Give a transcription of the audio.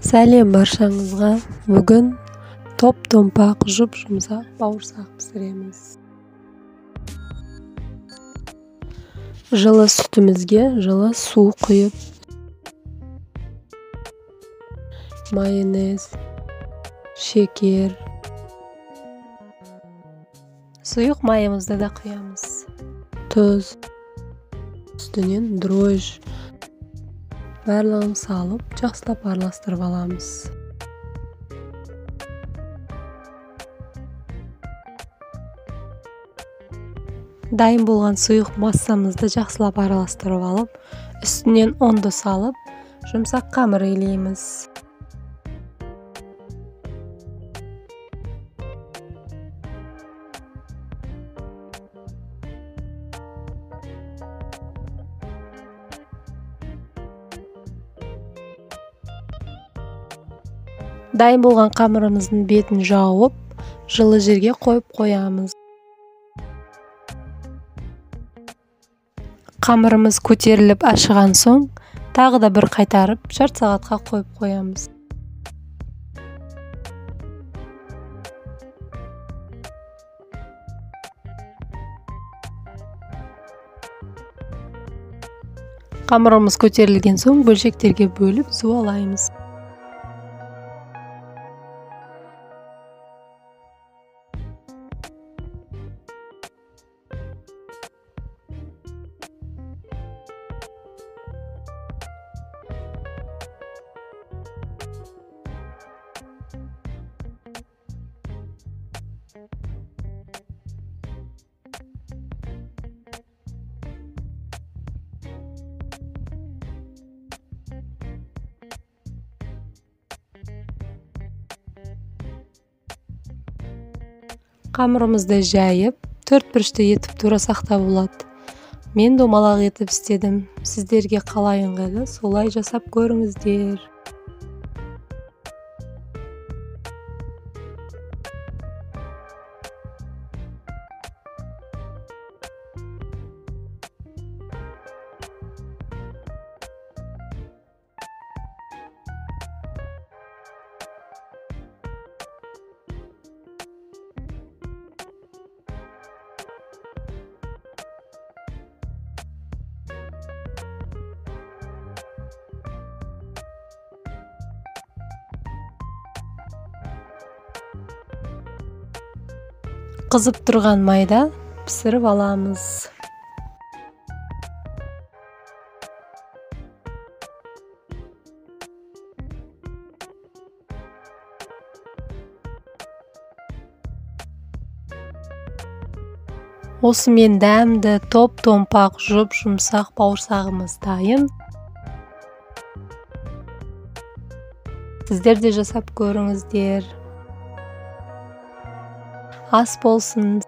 Сәлем баршаңызға. Бүгін топ-томпақ, жұп-жұмсақ бауырсақ пісіреміз. Жылы сүтімізге жылы су құйып, майонез, шекер, сұйық майымызды да құямыз. Тұз, үстінен дрожж, барлығын салып, жақсылап араластырып аламыз. Дайын болған сұйық массамызды жақсылап араластырып алып, үстінен ұнды салып, жұмсақ қамыр илейміз. Дайын болған қамырымыздың бетін жауып, жылы жерге қойып қоямыз. Қамырымыз көтеріліп ашыған соң, тағы да бір қайтарып, жарты сағатқа қойып қоямыз. Қамырымыз көтерілген соң, бөлшектерге бөліп жуалаймыз. Қамырымызды жайып, төрт бұрышты етіп турасақ та болады. Мен домалақ етіп істедім. Сіздерге қалай ыңғайлы, солай жасап көріңіздер. Қызып тұрған майда пісіріп аламыз. Осымен дәмді, топ-томпақ, жұп-жұмсақ бауырсағымыз дайын. Сіздер де жасап көріңіздер. Ас болсын.